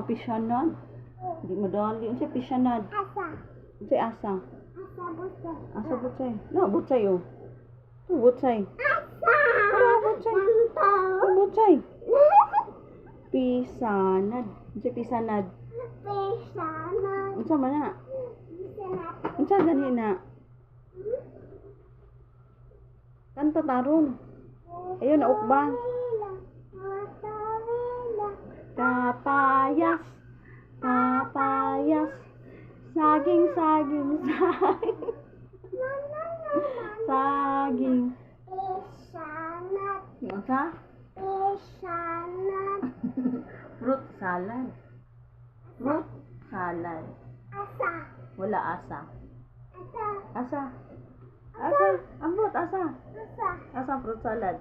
pisyanan. Di madali. Unsay pisyanan? Asa. Unsay asa? Asa busa. Asa butsay? No, butsay oh. Butsay. Asa. Ano butsay? Butsay. Pisanad. Unsay pisanad? Pisanad. Unsa man na? Pisanad. Unsa gani na? Kanta taron. Ayun na ukbang. Kapayas. Kapayas. Saging, saging, saging. Saging. Pisanad. Unsa? Pisanad. Fruit salad. Fruit salad. Asa. Wala asa. Asa. Asa. Asa. Ambot asa. Asa. Asa fruit salad.